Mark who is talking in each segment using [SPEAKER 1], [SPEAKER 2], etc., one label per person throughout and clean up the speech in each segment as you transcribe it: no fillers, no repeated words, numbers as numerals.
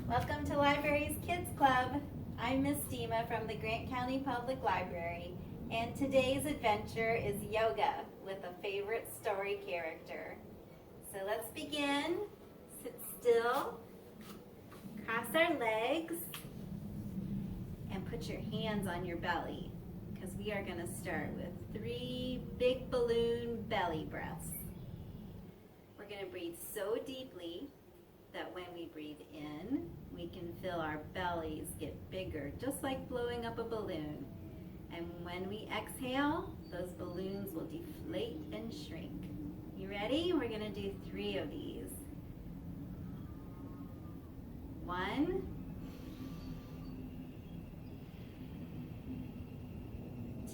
[SPEAKER 1] Welcome to Libraries Kids Club. I'm Miss Dima from the Grant County Public Library, and today's adventure is yoga with a favorite story character. So let's begin. Sit still, cross our legs, and put your hands on your belly, because we are going to start with 3 big balloon belly breaths. We're going to breathe so deeply that when we breathe in, we can feel our bellies get bigger, just like blowing up a balloon. And when we exhale, those balloons will deflate and shrink. You ready? We're going to do 3 of these. 1,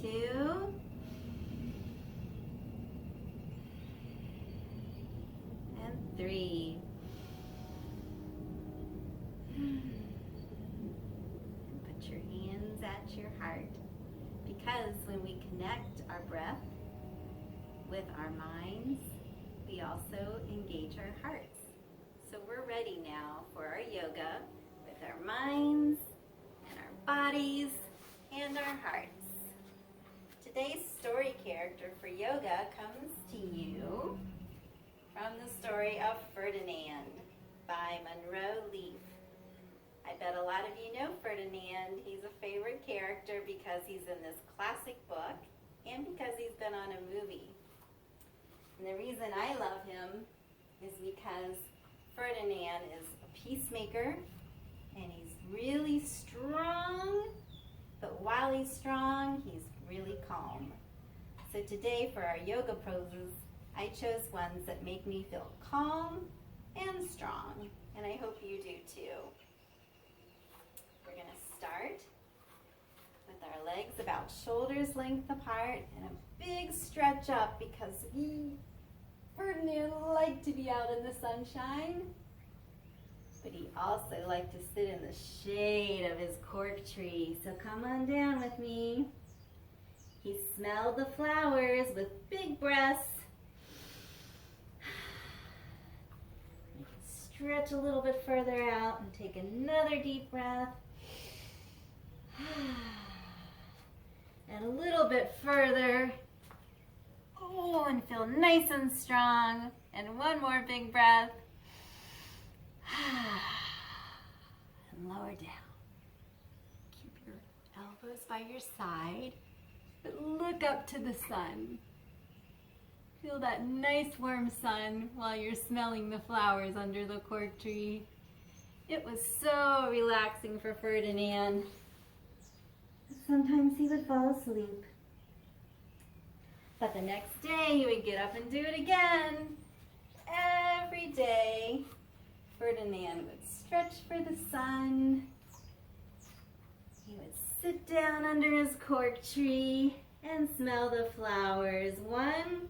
[SPEAKER 1] 2, and 3. And put your hands at your heart, because when we connect our breath with our minds, we also engage our hearts. So we're ready now for our yoga with our minds and our bodies and our hearts. Today's story character for yoga comes to you from the story of Ferdinand by Munro Leaf. I bet a lot of you know Ferdinand. He's a favorite character because he's in this classic book and because he's been on a movie. And the reason I love him is because Ferdinand is a peacemaker and he's really strong, but while he's strong, he's really calm. So today for our yoga poses, I chose ones that make me feel calm and strong, and I hope you do too. We're going to start with our legs about shoulders length apart and a big stretch up, because Ferdinand liked to be out in the sunshine, but he also liked to sit in the shade of his cork tree. So come on down with me. He smelled the flowers with big breaths. Stretch a little bit further out and take another deep breath. And a little bit further. Oh, and feel nice and strong. And one more big breath. And lower down. Keep your elbows by your side, but look up to the sun. Feel that nice warm sun while you're smelling the flowers under the cork tree. It was so relaxing for Ferdinand. Sometimes he would fall asleep. But the next day he would get up and do it again. Every day, Ferdinand would stretch for the sun. He would sit down under his cork tree and smell the flowers. 1,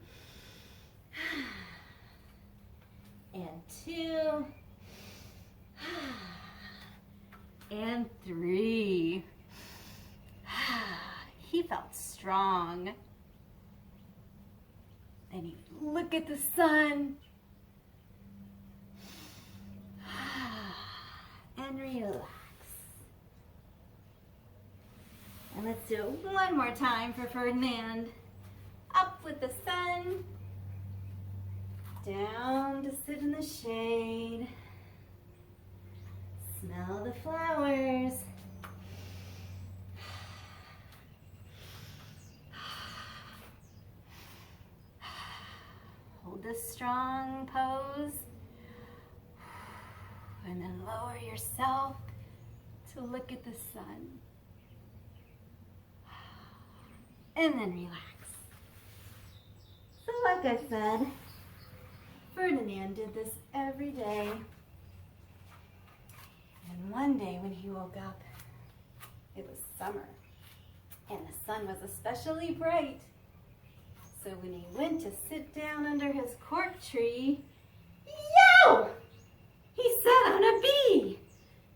[SPEAKER 1] and 2, and 3. He felt strong. Then he'd look at the sun and relax. And let's do it one more time for Ferdinand. Up with the sun, down to sit in the shade, smell the flowers, hold this strong pose, and then lower yourself to look at the sun, and then relax. So like I said, Ferdinand did this every day. And one day when he woke up, it was summer, and the sun was especially bright. So when he went to sit down under his cork tree, yo! He sat on a bee!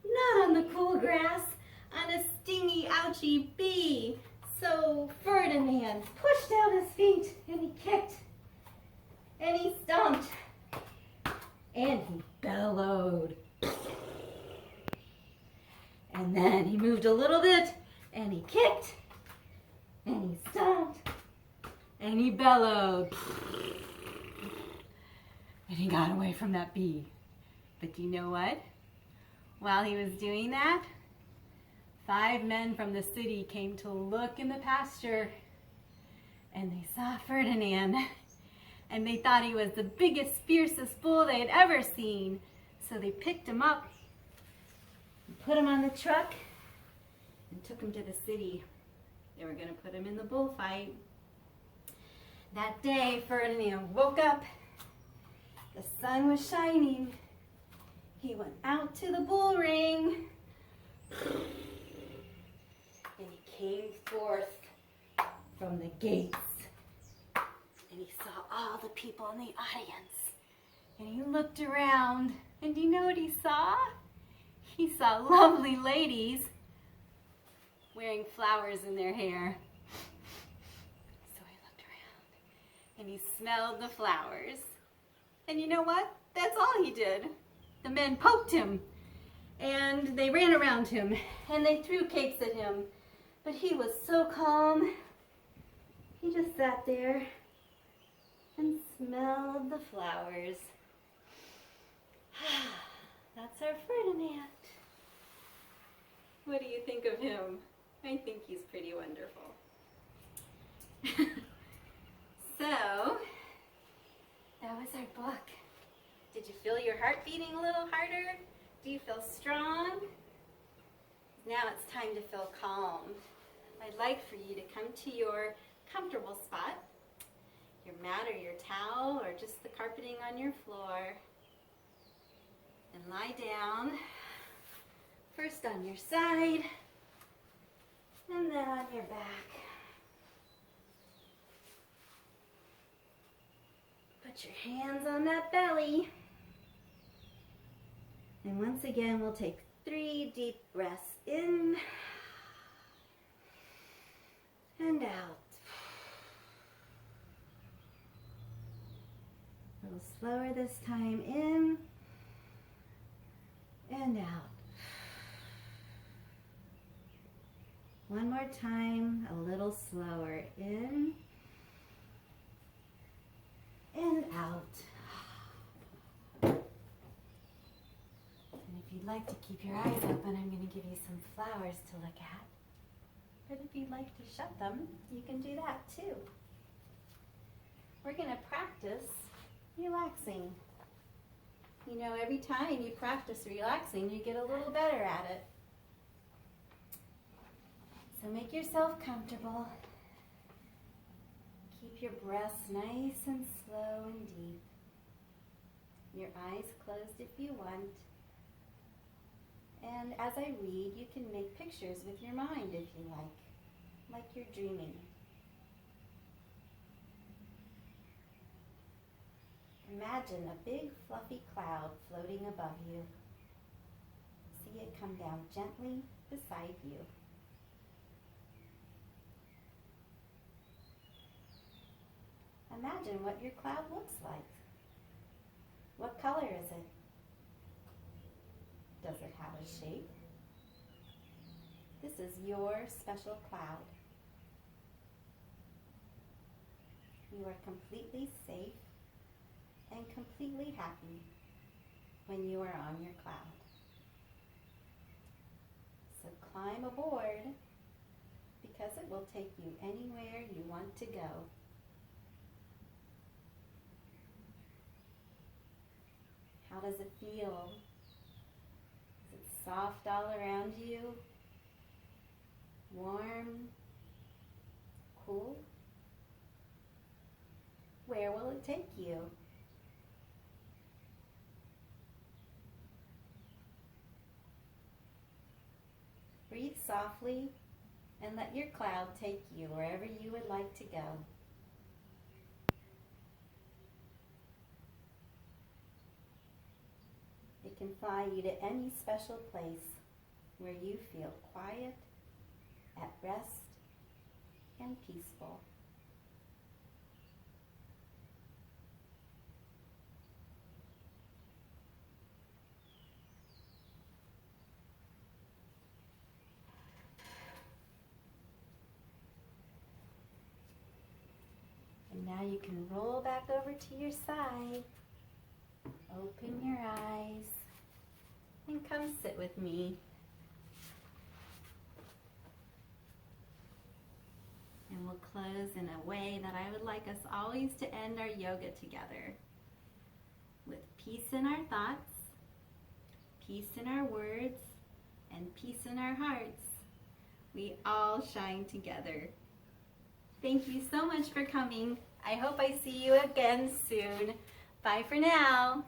[SPEAKER 1] Not on the cool grass, on a stingy, ouchy bee. So Ferdinand pushed out his feet, and he kicked, and he stomped, and he bellowed. moved a little bit, and he kicked, and he stomped, and he bellowed. And he got away from that bee. But you know what? While he was doing that, 5 men from the city came to look in the pasture, and they saw Ferdinand, and they thought he was the biggest, fiercest bull they had ever seen. So they picked him up, and put him on the truck, and took him to the city. They were going to put him in the bullfight. That day, Ferdinand woke up. The sun was shining. He went out to the bull ring. And he came forth from the gates. And he saw all the people in the audience. And he looked around. And do you know what he saw? He saw lovely ladies wearing flowers in their hair. So he looked around. And he smelled the flowers. And you know what? That's all he did. The men poked him, and they ran around him, and they threw cakes at him. But he was so calm. He just sat there and smelled the flowers. That's our Ferdinand. What do you think of him? I think he's pretty wonderful. So, that was our book. Did you feel your heart beating a little harder? Do you feel strong? Now it's time to feel calm. I'd like for you to come to your comfortable spot, your mat or your towel or just the carpeting on your floor, and lie down, first on your side and then on your back. Put your hands on that belly. And once again, we'll take 3 deep breaths in and out. A little slower this time, in and out. One more time, a little slower, in and out. And if you'd like to keep your eyes open, I'm going to give you some flowers to look at. But if you'd like to shut them, you can do that too. We're going to practice relaxing. You know, every time you practice relaxing, you get a little better at it. So make yourself comfortable. Keep your breaths nice and slow and deep. Your eyes closed if you want. And as I read, you can make pictures with your mind if you like you're dreaming. Imagine a big fluffy cloud floating above you. See it come down gently beside you. Imagine what your cloud looks like. What color is it? Does it have a shape? This is your special cloud. You are completely safe and completely happy when you are on your cloud. So climb aboard because it will take you anywhere you want to go. How does it feel? Is it soft all around you? Warm? Cool? Where will it take you? Breathe softly and let your cloud take you wherever you would like to go. It can fly you to any special place where you feel quiet, at rest, and peaceful. Now you can roll back over to your side. Open your eyes and come sit with me. And we'll close in a way that I would like us always to end our yoga together. With peace in our thoughts, peace in our words, and peace in our hearts. We all shine together. Thank you so much for coming. I hope I see you again soon. Bye for now.